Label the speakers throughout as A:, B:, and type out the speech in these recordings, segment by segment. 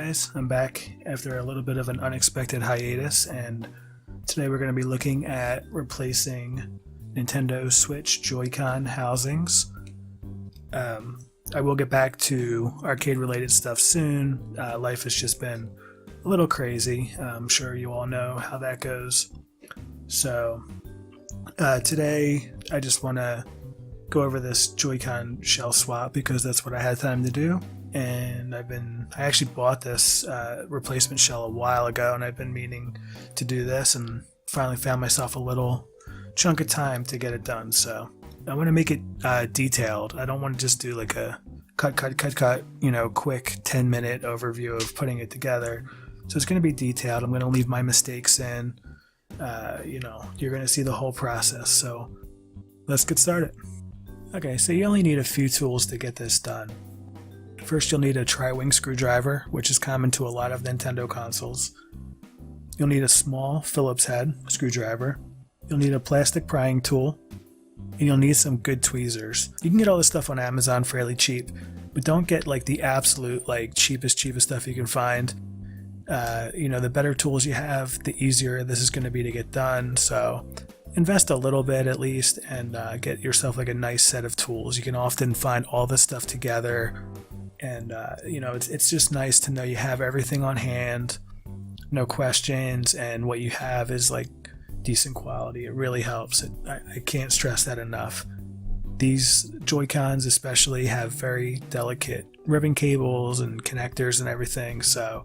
A: guys, I'm back after a little bit of an unexpected hiatus, and today we're going to be looking at replacing Nintendo Switch Joy-Con housings. I will get back to arcade related stuff soon. Life has just been a little crazy. I'm sure you all know how that goes. So today I just want to go over this Joy-Con shell swap because that's what I had time to do. And I actually bought this replacement shell a while ago, and I've been meaning to do this, and finally found myself a little chunk of time to get it done. So I want to make it detailed. I don't want to just do like a cut, quick 10-minute overview of putting it together. So it's going to be detailed. I'm going to leave my mistakes in. You're going to see the whole process. So let's get started. Okay, so you only need a few tools to get this done. First, you'll need a tri-wing screwdriver, which is common to a lot of Nintendo consoles. You'll need a small Phillips head screwdriver. You'll need a plastic prying tool, and you'll need some good tweezers. You can get all this stuff on Amazon fairly cheap, but don't get like the absolute cheapest stuff you can find. The better tools you have, the easier this is going to be to get done. So invest a little bit at least, and get yourself like a nice set of tools. You can often find all this stuff together. And, it's just nice to know you have everything on hand, no questions, and what you have is like decent quality. It really helps. I can't stress that enough. These Joy-Cons especially have very delicate ribbon cables and connectors and everything, so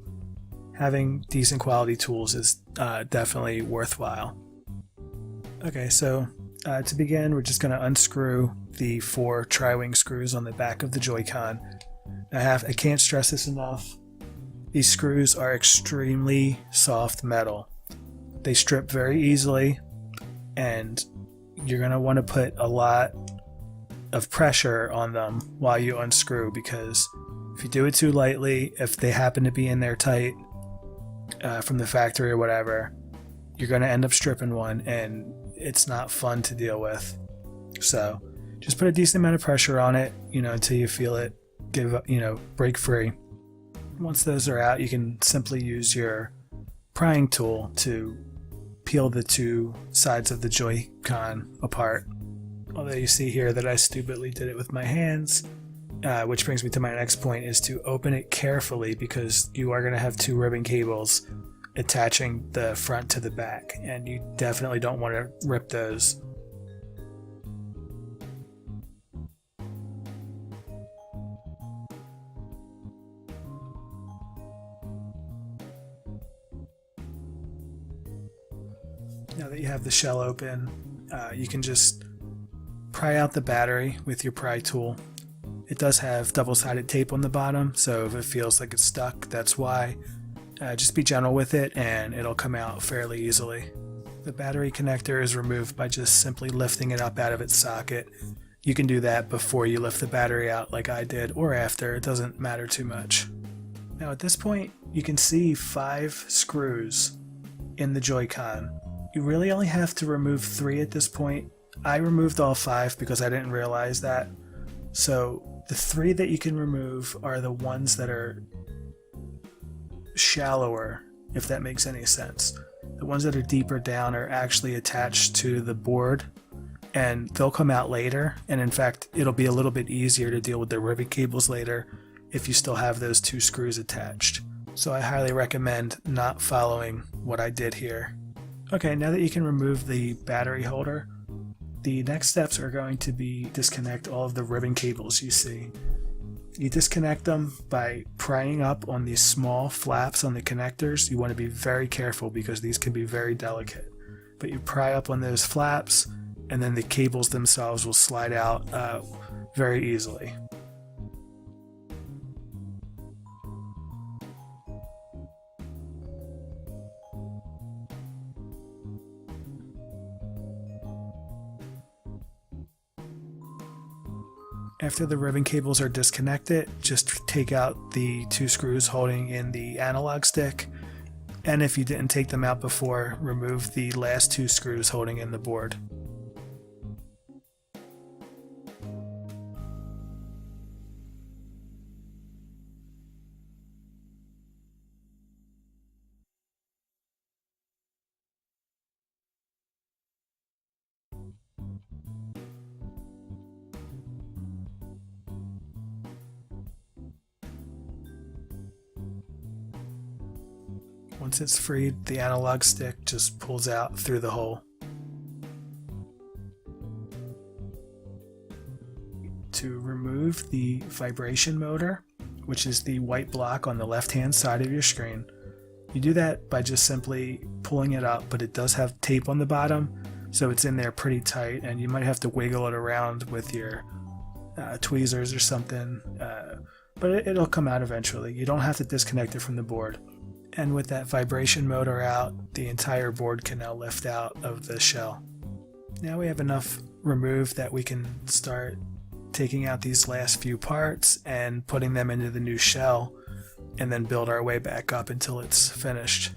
A: having decent quality tools is definitely worthwhile. Okay, so to begin, we're just going to unscrew the 4 tri-wing screws on the back of the Joy-Con. I can't stress this enough. These screws are extremely soft metal. They strip very easily, and you're going to want to put a lot of pressure on them while you unscrew, because if you do it too lightly, if they happen to be in there tight from the factory or whatever, you're going to end up stripping one, and it's not fun to deal with. So just put a decent amount of pressure on it, until you feel it break free. Once those are out, you can simply use your prying tool to peel the 2 sides of the Joy-Con apart. Although you see here that I stupidly did it with my hands, which brings me to my next point, is to open it carefully, because you are going to have 2 ribbon cables attaching the front to the back, and you definitely don't want to rip those. Now that you have the shell open, you can just pry out the battery with your pry tool. It does have double-sided tape on the bottom, so if it feels like it's stuck, that's why. Just be gentle with it and it'll come out fairly easily. The battery connector is removed by just simply lifting it up out of its socket. You can do that before you lift the battery out like I did, or after. It doesn't matter too much. Now at this point, you can see 5 screws in the Joy-Con. You really only have to remove 3 at this point. I removed all 5 because I didn't realize that. So the 3 that you can remove are the ones that are shallower, if that makes any sense. The ones that are deeper down are actually attached to the board, and they'll come out later. And in fact, it'll be a little bit easier to deal with the rivet cables later if you still have those 2 screws attached. So I highly recommend not following what I did here. Okay, now that you can remove the battery holder, the next steps are going to be disconnect all of the ribbon cables you see. You disconnect them by prying up on these small flaps on the connectors. You want to be very careful because these can be very delicate. But you pry up on those flaps, and then the cables themselves will slide out very easily. After the ribbon cables are disconnected, just take out the 2 screws holding in the analog stick, and if you didn't take them out before, remove the last 2 screws holding in the board. Once it's freed, the analog stick just pulls out through the hole. To remove the vibration motor, which is the white block on the left-hand side of your screen, you do that by just simply pulling it up, but it does have tape on the bottom, so it's in there pretty tight, and you might have to wiggle it around with your tweezers or something, but it'll come out eventually. You don't have to disconnect it from the board. And with that vibration motor out, the entire board can now lift out of the shell. Now we have enough removed that we can start taking out these last few parts and putting them into the new shell, and then build our way back up until it's finished.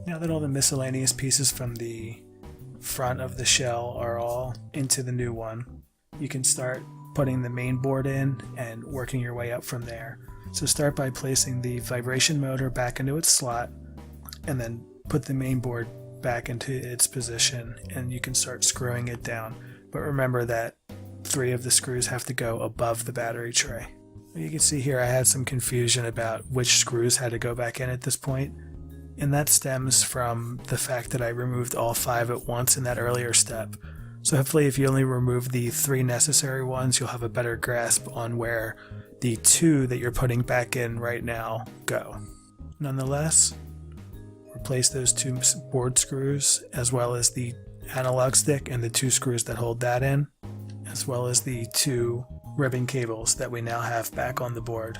A: Now that all the miscellaneous pieces from the front of the shell are all into the new one, you can start putting the main board in and working your way up from there. So start by placing the vibration motor back into its slot, and then put the main board back into its position, and you can start screwing it down. But remember that 3 of the screws have to go above the battery tray. You can see here I had some confusion about which screws had to go back in at this point, and that stems from the fact that I removed all 5 at once in that earlier step. So hopefully if you only remove the 3 necessary ones, you'll have a better grasp on where the 2 that you're putting back in right now go. Nonetheless, replace those 2 board screws, as well as the analog stick and the 2 screws that hold that in, as well as the 2 ribbon cables that we now have back on the board.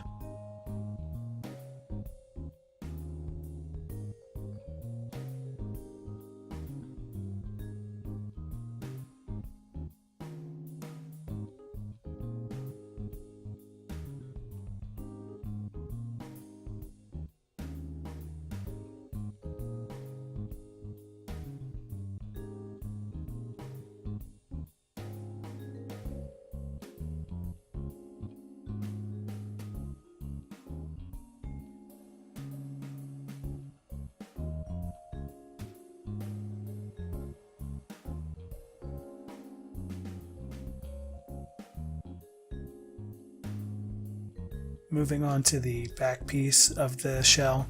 A: Moving on to the back piece of the shell,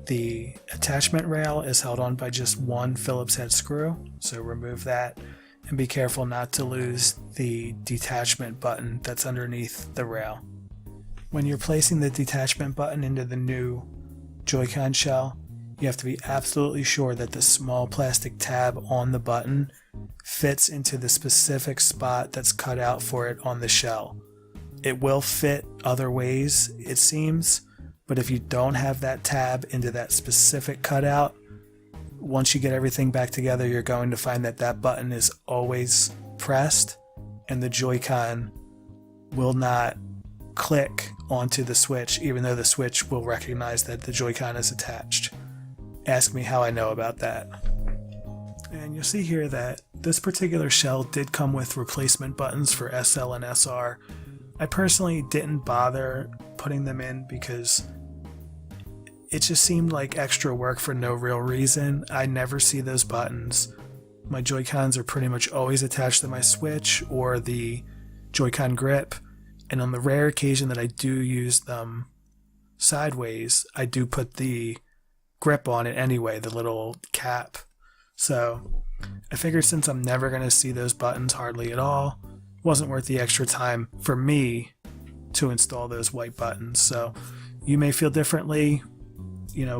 A: the attachment rail is held on by just 1 Phillips head screw, so remove that and be careful not to lose the detachment button that's underneath the rail. When you're placing the detachment button into the new Joy-Con shell, you have to be absolutely sure that the small plastic tab on the button fits into the specific spot that's cut out for it on the shell. It will fit other ways, it seems, but if you don't have that tab into that specific cutout, once you get everything back together, you're going to find that that button is always pressed and the Joy-Con will not click onto the Switch, even though the Switch will recognize that the Joy-Con is attached. Ask me how I know about that. And you'll see here that this particular shell did come with replacement buttons for SL and SR. I personally didn't bother putting them in because it just seemed like extra work for no real reason. I never see those buttons. My Joy-Cons are pretty much always attached to my Switch or the Joy-Con grip, and on the rare occasion that I do use them sideways, I do put the grip on it anyway, the little cap. So I figured since I'm never going to see those buttons hardly at all, it wasn't worth the extra time for me to install those white buttons. So you may feel differently.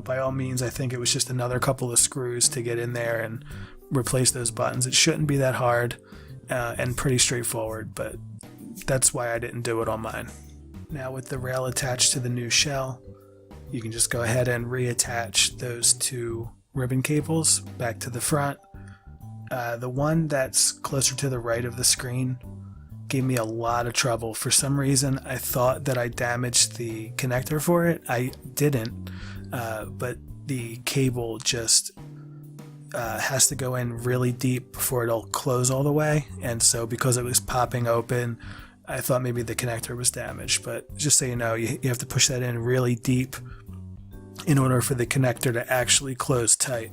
A: By all means, I think it was just another couple of screws to get in there and replace those buttons. It shouldn't be that hard and pretty straightforward, but that's why I didn't do it on mine. Now with the rail attached to the new shell, you can just go ahead and reattach those two ribbon cables back to the front. The one that's closer to the right of the screen gave me a lot of trouble. For some reason, I thought that I damaged the connector for it. I didn't, but the cable just has to go in really deep before it'll close all the way. And so because it was popping open, I thought maybe the connector was damaged. But just so you know, you have to push that in really deep in order for the connector to actually close tight.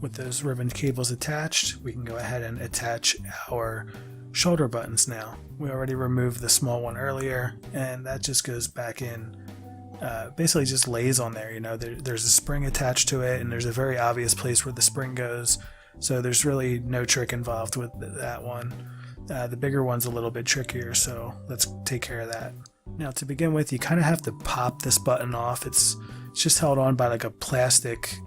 A: With those ribbon cables attached, we can go ahead and attach our shoulder buttons now. We already removed the small one earlier, and that just goes back in, basically just lays on there. There's a spring attached to it, and there's a very obvious place where the spring goes, so there's really no trick involved with that one. The bigger one's a little bit trickier, so let's take care of that. Now to begin with, you kind of have to pop this button off. It's just held on by like a plastic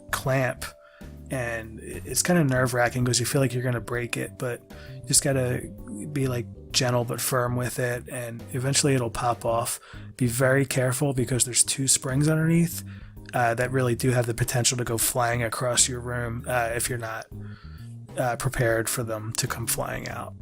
A: clamp, and it's kind of nerve-wracking because you feel like you're going to break it, but you just gotta be like gentle but firm with it, and eventually it'll pop off. Be very careful because there's two springs underneath that really do have the potential to go flying across your room if you're not prepared for them to come flying out.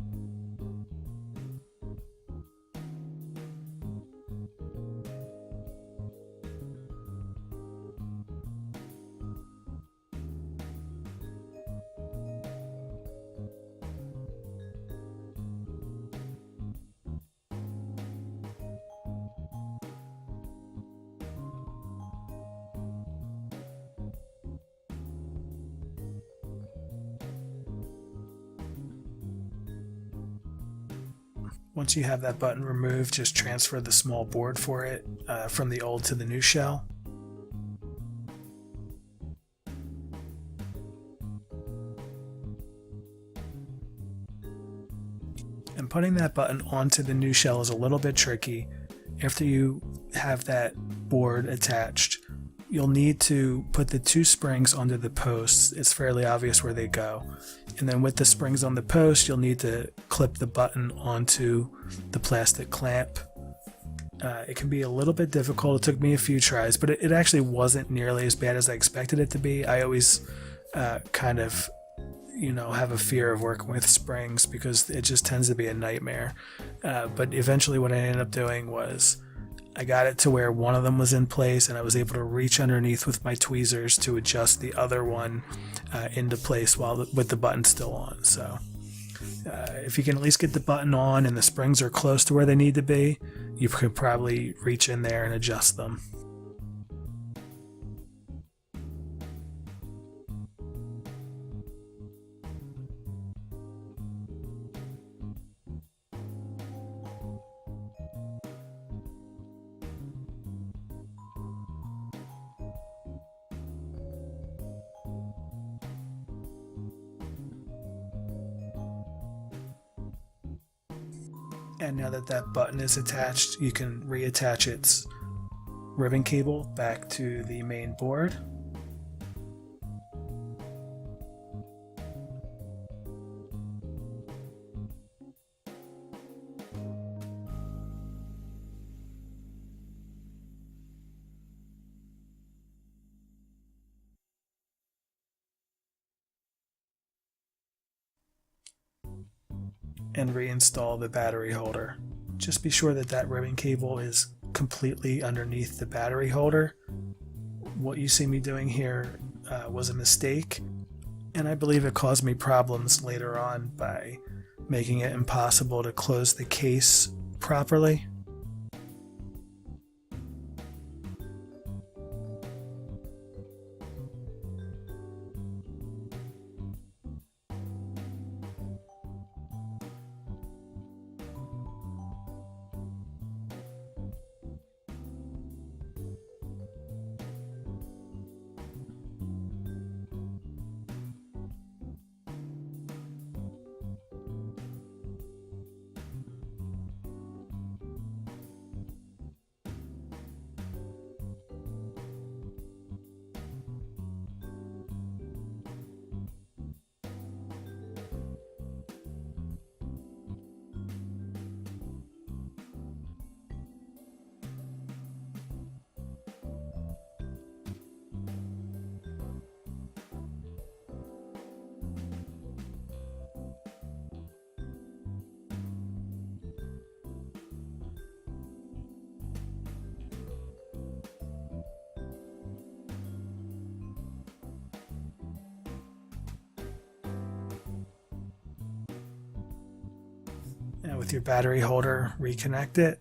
A: Once you have that button removed, just transfer the small board for it from the old to the new shell. And putting that button onto the new shell is a little bit tricky. After you have that board attached, you'll need to put the two springs onto the posts. It's fairly obvious where they go. And then with the springs on the post, you'll need to clip the button onto the plastic clamp. It can be a little bit difficult. It took me a few tries, but it actually wasn't nearly as bad as I expected it to be. I always kind of have a fear of working with springs because it just tends to be a nightmare. But eventually what I ended up doing was I got it to where one of them was in place, and I was able to reach underneath with my tweezers to adjust the other one into place with the button still on. So if you can at least get the button on and the springs are close to where they need to be, you could probably reach in there and adjust them. And now that that button is attached, you can reattach its ribbon cable back to the main board. and reinstall the battery holder. Just be sure that that ribbon cable is completely underneath the battery holder. What you see me doing here was a mistake, and I believe it caused me problems later on by making it impossible to close the case properly. And with your battery holder, reconnect it.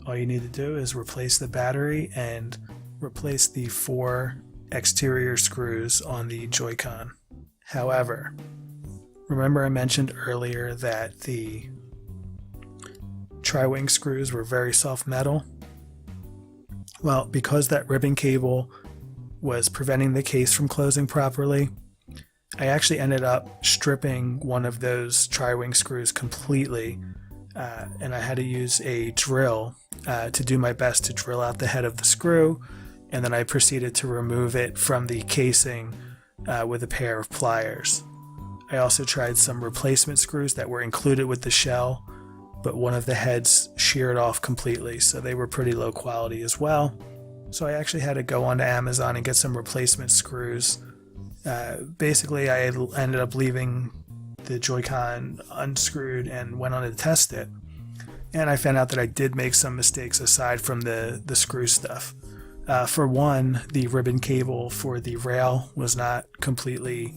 A: All you need to do is replace the battery and replace the 4 exterior screws on the Joy-Con. However, remember I mentioned earlier that the tri-wing screws were very soft metal? Well, because that ribbon cable was preventing the case from closing properly, I actually ended up stripping one of those tri-wing screws completely, and I had to use a drill to do my best to drill out the head of the screw, and then I proceeded to remove it from the casing with a pair of pliers. I also tried some replacement screws that were included with the shell, but one of the heads sheared off completely, so they were pretty low quality as well. So I actually had to go onto Amazon and get some replacement screws. Basically, I ended up leaving the Joy-Con unscrewed and went on to test it. And I found out that I did make some mistakes aside from the screw stuff. For one, the ribbon cable for the rail was not completely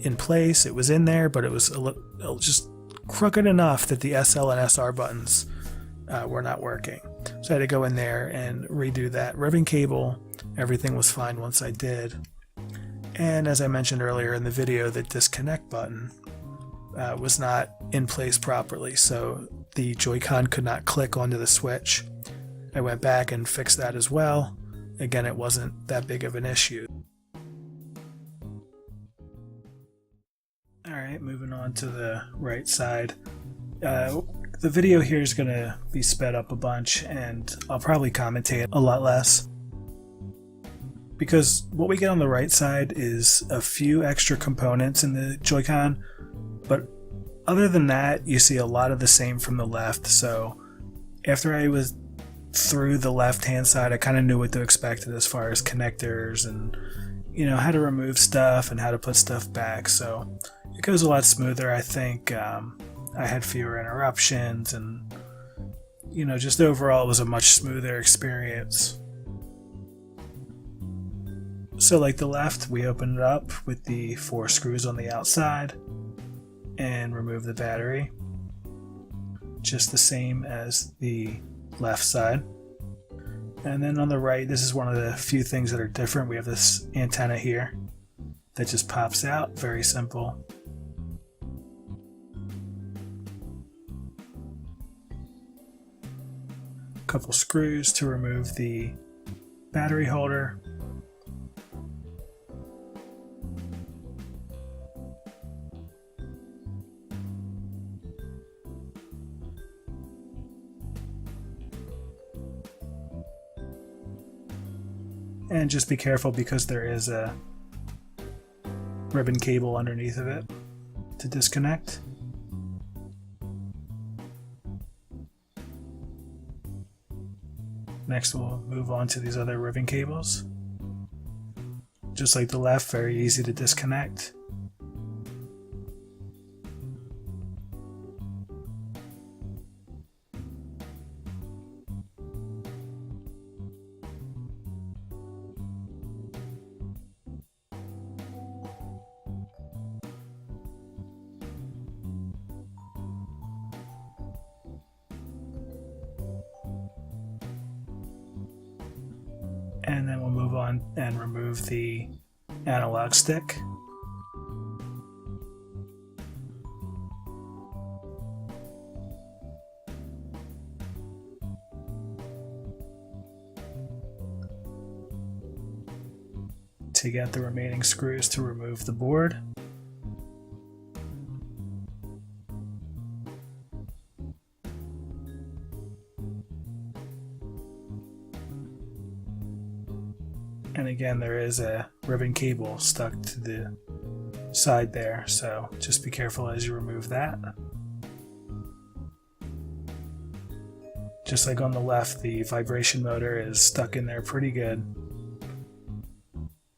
A: in place. It was in there, but it was just crooked enough that the SL and SR buttons were not working. So I had to go in there and redo that ribbon cable. Everything was fine once I did. And as I mentioned earlier in the video, the disconnect button was not in place properly, so the Joy-Con could not click onto the Switch. I went back and fixed that as well. Again, it wasn't that big of an issue. Alright, moving on to the right side. The video here is going to be sped up a bunch, and I'll probably commentate a lot less. Because what we get on the right side is a few extra components in the Joy-Con, but other than that, you see a lot of the same from the left. So after I was through the left-hand side, I kind of knew what to expect as far as connectors and, you know, how to remove stuff and how to put stuff back. So it goes a lot smoother, I think. I had fewer interruptions, and, you know, just overall it was a much smoother experience. So like the left, we open it up with the 4 screws on the outside and remove the battery. Just the same as the left side. And then on the right, this is one of the few things that are different. We have this antenna here that just pops out. Very simple. A couple screws to remove the battery holder. And just be careful because there is a ribbon cable underneath of it to disconnect. Next we'll move on to these other ribbon cables. Just like the left, very easy to disconnect. And then we'll move on and remove the analog stick. To get the remaining screws to remove the board. And again, there is a ribbon cable stuck to the side there, so just be careful as you remove that. Just like on the left, the vibration motor is stuck in there pretty good.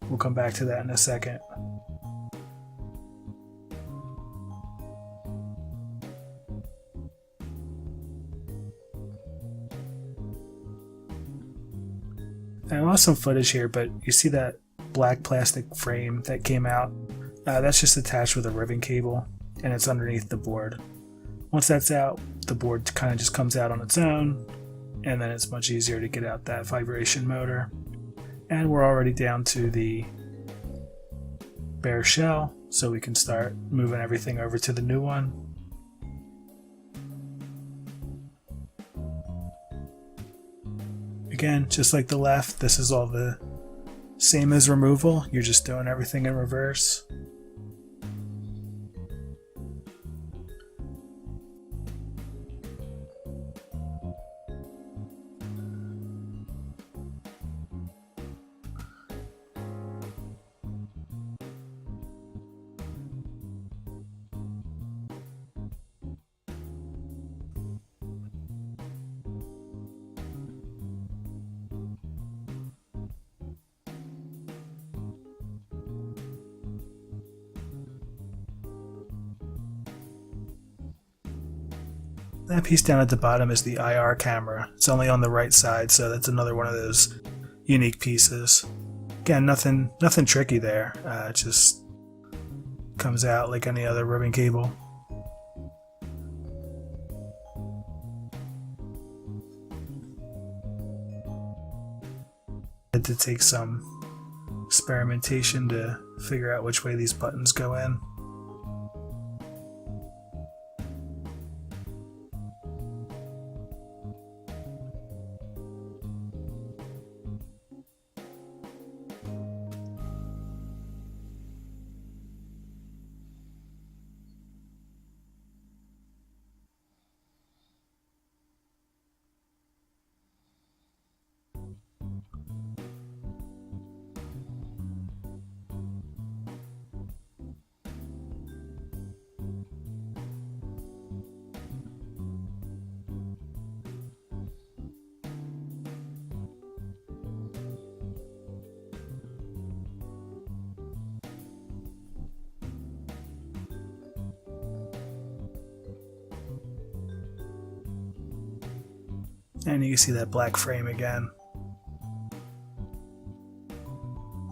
A: We'll come back to that in a second. I lost some footage here, but you see that black plastic frame that came out? That's just attached with a ribbon cable, and it's underneath the board. Once that's out, the board kind of just comes out on its own, and then it's much easier to get out that vibration motor. And we're already down to the bare shell, so we can start moving everything over to the new one. Again, just like the left, this is all the same as removal. You're just doing everything in reverse. That piece down at the bottom is the IR camera. It's only on the right side, so that's another one of those unique pieces. Again, nothing tricky there. It just comes out like any other ribbon cable. I had to take some experimentation to figure out which way these buttons go in. And you can see that black frame again.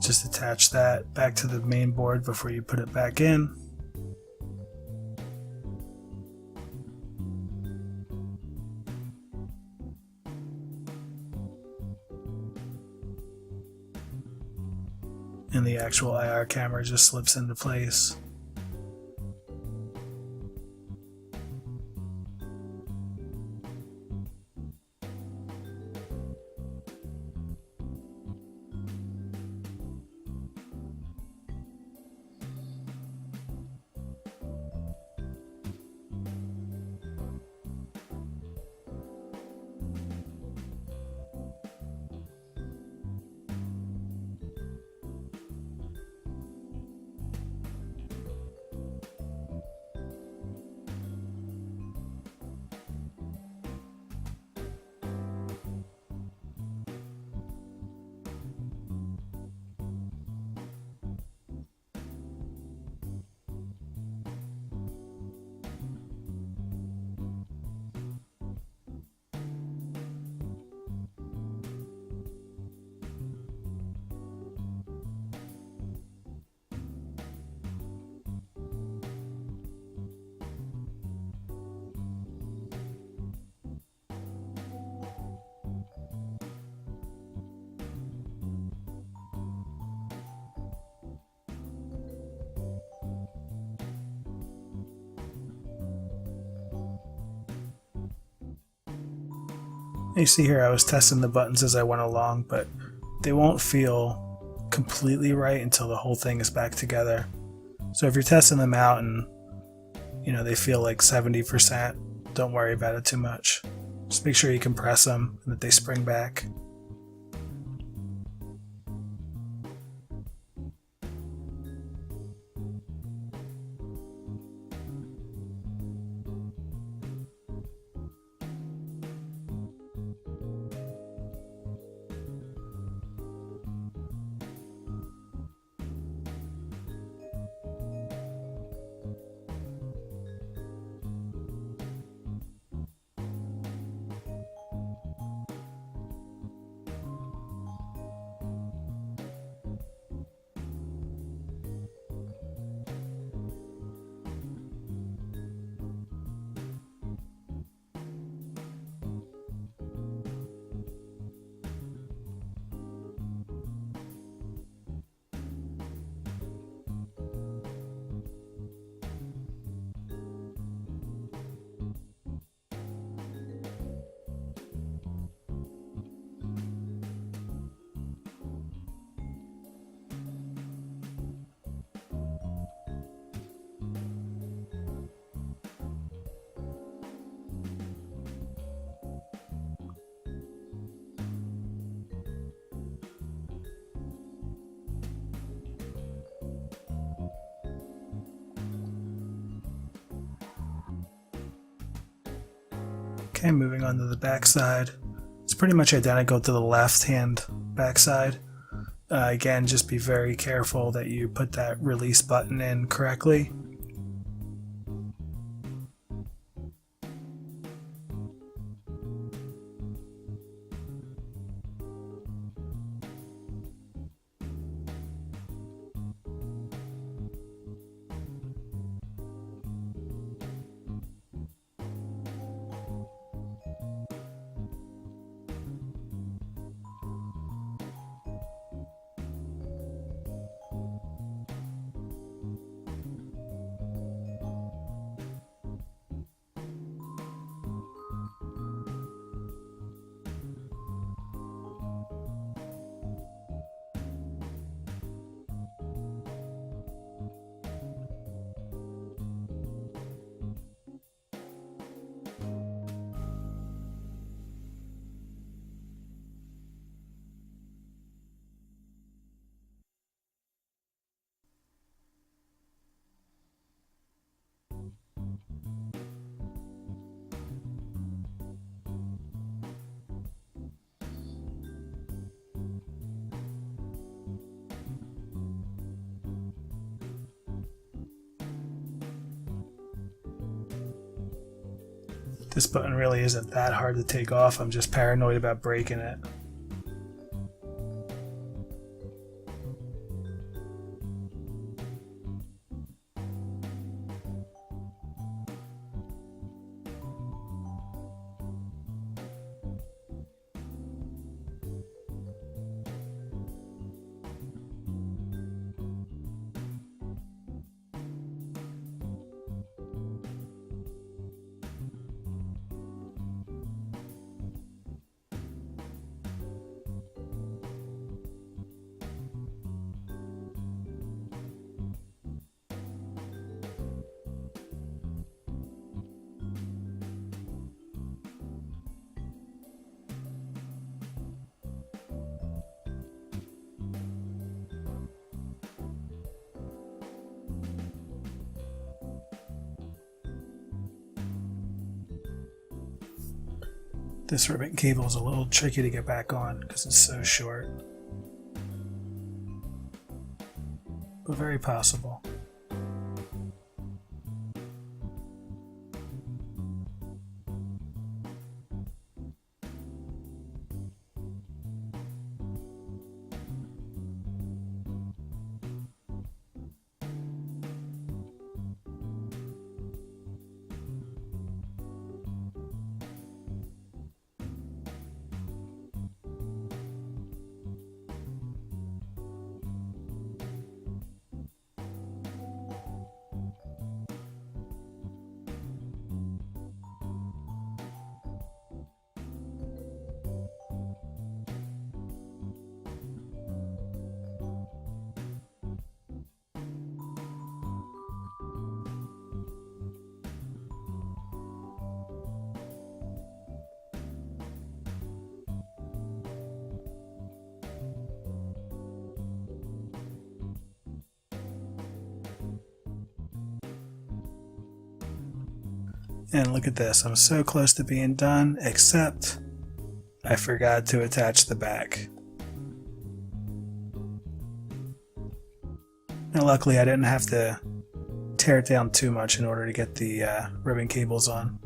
A: Just attach that back to the main board before you put it back in. And the actual IR camera just slips into place. You see here I was testing the buttons as I went along, but they won't feel completely right until the whole thing is back together. So if you're testing them out and they feel like 70%, don't worry about it too much. Just make sure you compress them and that they spring back. Okay, moving on to the back side. It's pretty much identical to the left-hand backside. Again, just be very careful that you put that release button in correctly. This button really isn't that hard to take off, I'm just paranoid about breaking it. This ribbon cable is a little tricky to get back on because it's so short, but very possible. And look at this, I'm so close to being done, except I forgot to attach the back. And luckily I didn't have to tear it down too much in order to get the ribbon cables on.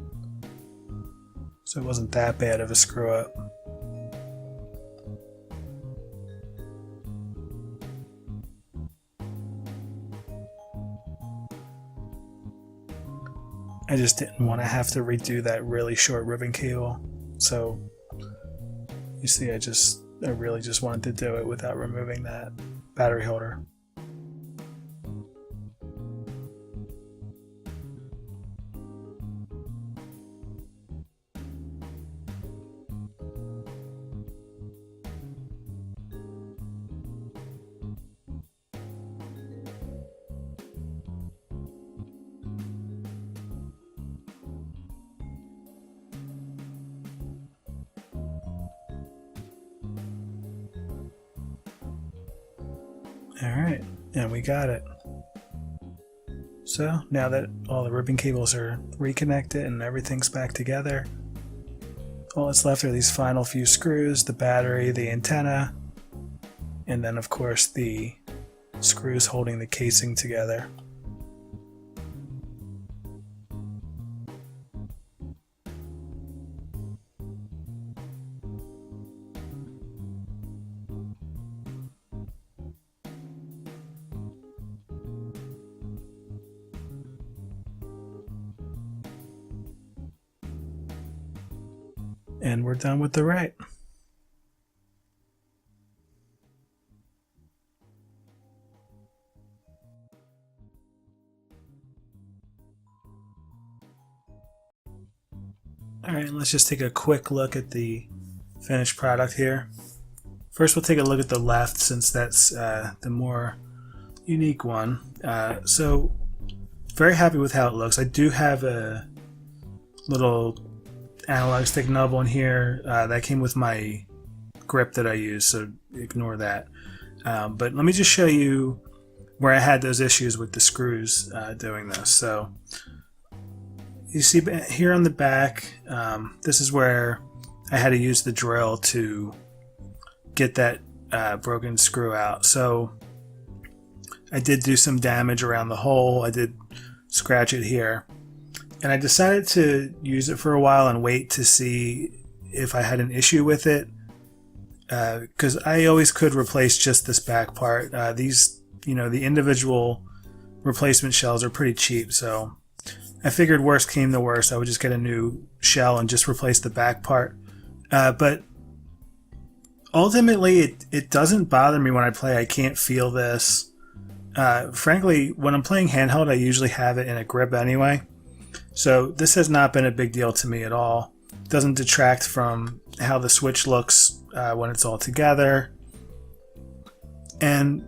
A: So it wasn't that bad of a screw up. I just didn't want to have to redo that really short ribbon cable. So you see, I really just wanted to do it without removing that battery holder. Alright, and we got it. So now that all the ribbon cables are reconnected and everything's back together, all that's left are these final few screws, the battery, the antenna, and then of course the screws holding the casing together. And we're done with the right. Alright, let's just take a quick look at the finished product here. First we'll take a look at the left, since that's the more unique one. So very happy with how it looks. I do have a little analog stick nub on here that came with my grip that I use, so ignore that. But let me just show you where I had those issues with the screws doing this. So you see here on the back, this is where I had to use the drill to get that broken screw out. So I did do some damage around the hole. I did scratch it here. And I decided to use it for a while and wait to see if I had an issue with it, because I always could replace just this back part. These, the individual replacement shells are pretty cheap, so I figured worst came to worst, I would just get a new shell and just replace the back part. But ultimately, it doesn't bother me when I play. I can't feel this. Frankly, when I'm playing handheld, I usually have it in a grip anyway. So this has not been a big deal to me at all. It doesn't detract from how the Switch looks when it's all together. And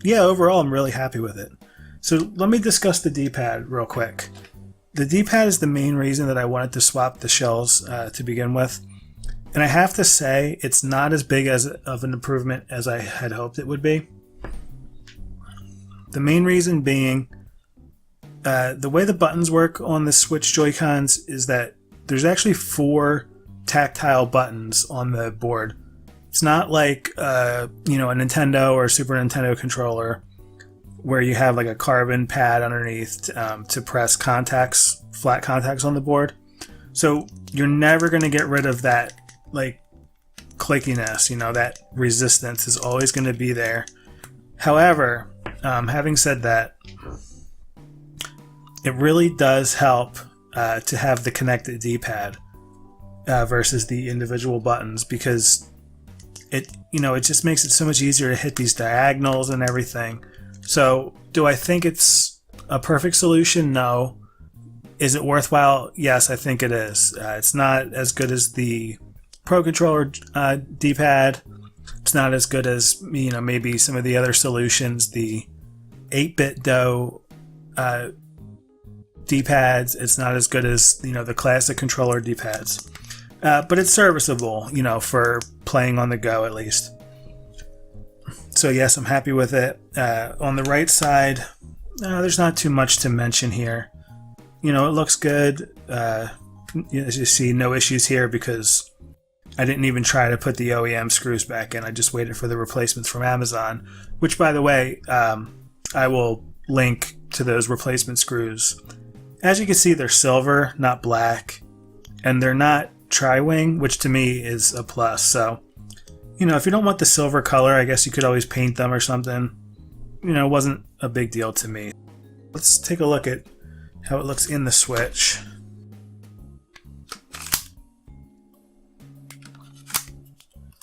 A: yeah, overall I'm really happy with it. So let me discuss the D-pad real quick. The D-pad is the main reason that I wanted to swap the shells to begin with. And I have to say, it's not as big of an improvement as I had hoped it would be. The main reason being, the way the buttons work on the Switch Joy-Cons is that there's actually 4 tactile buttons on the board. It's not like a Nintendo or Super Nintendo controller where you have like a carbon pad underneath to press flat contacts on the board. So you're never going to get rid of that like clickiness, that resistance is always going to be there. However, having said that, it really does help to have the connected D-pad versus the individual buttons, because it just makes it so much easier to hit these diagonals and everything. So do I think it's a perfect solution? No. Is it worthwhile? Yes, I think it is. It's not as good as the Pro Controller D-pad. It's not as good as maybe some of the other solutions, the 8-bit DOE D-pads. It's not as good as the classic controller D-pads, but it's serviceable, for playing on the go at least. So yes, I'm happy with it. On the right side, there's not too much to mention here. you know, it looks good. As you see, no issues here because I didn't even try to put the OEM screws back in. I just waited for the replacements from Amazon, which, by the way, I will link to those replacement screws. As you can see, they're silver, not black, and they're not tri-wing, which to me is a plus. So, you know, if you don't want the silver color, I guess you could always paint them or something. You know, it wasn't a big deal to me. Let's take a look at how it looks in the Switch.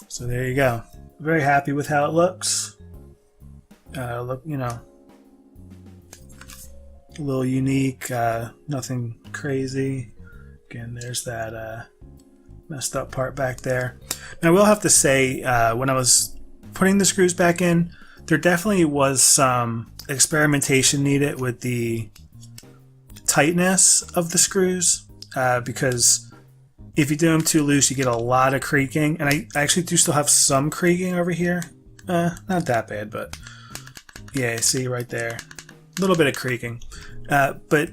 A: So there you go. Very happy with how it looks. Look, you know, a little unique, nothing crazy. Again, there's that messed up part back there. Now, I will have to say, when I was putting the screws back in, there definitely was some experimentation needed with the tightness of the screws, because if you do them too loose, you get a lot of creaking, and I actually do still have some creaking over here. Not that bad, but yeah, see right there, a little bit of creaking. But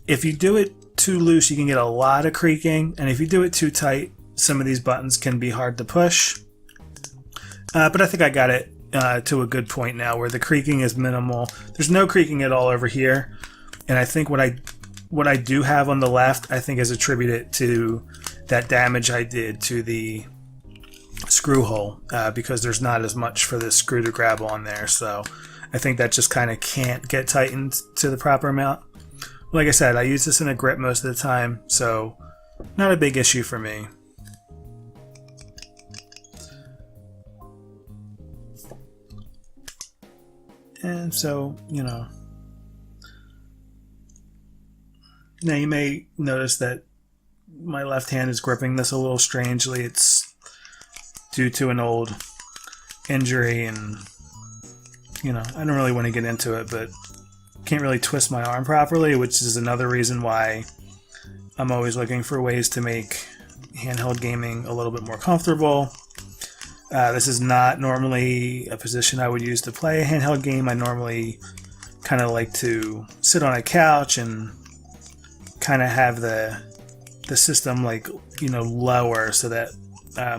A: if you do it too loose, you can get a lot of creaking, and if you do it too tight, some of these buttons can be hard to push. But I think I got it to a good point now where the creaking is minimal. There's no creaking at all over here, and I think what I do have on the left, I think is attributed to that damage I did to the screw hole, because there's not as much for this screw to grab on there. So I think that just kind of can't get tightened to the proper amount. Like I said, I use this in a grip most of the time, so not a big issue for me. And so, you know, now you may notice that my left hand is gripping this a little strangely. It's due to an old injury, and you know, I don't really want to get into it, but can't really twist my arm properly, which is another reason why I'm always looking for ways to make handheld gaming a little bit more comfortable. This is not normally a position I would use to play a handheld game. I normally kind of like to sit on a couch and kind of have the system, like, you know, lower so that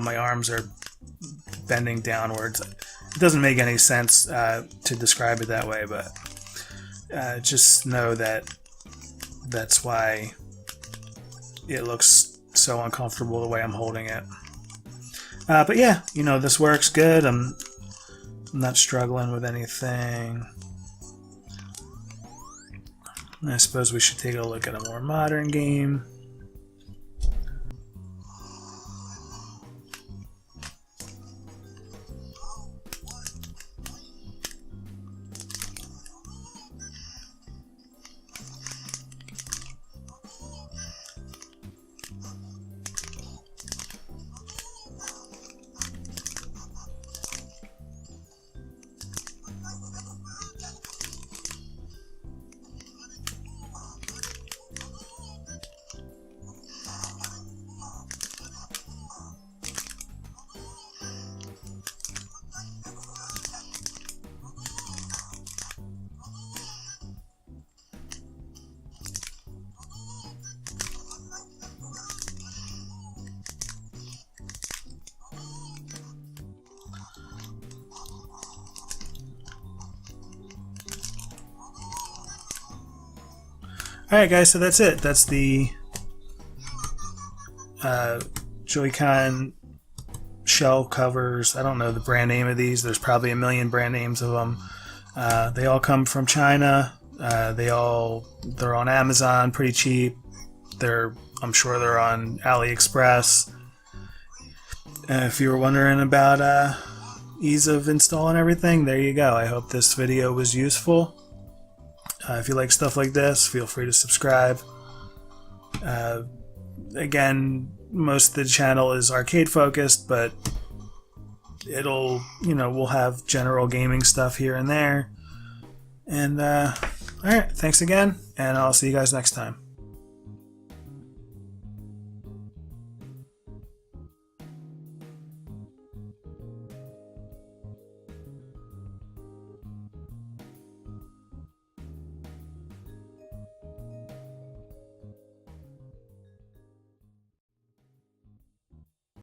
A: my arms are bending downwards. It doesn't make any sense to describe it that way, but just know that that's why it looks so uncomfortable the way I'm holding it. But yeah, you know, this works good. I'm not struggling with anything. I suppose we should take a look at a more modern game. Alright guys, so that's it. That's the Joy-Con shell covers. I don't know the brand name of these. There's probably a million brand names of them. They all come from China. They're on Amazon, pretty cheap. I'm sure they're on AliExpress. If you were wondering about ease of install and everything, there you go. I hope this video was useful. If you like stuff like this, feel free to subscribe. Again, most of the channel is arcade focused, but we'll have general gaming stuff here and there. And alright, thanks again, and I'll see you guys next time.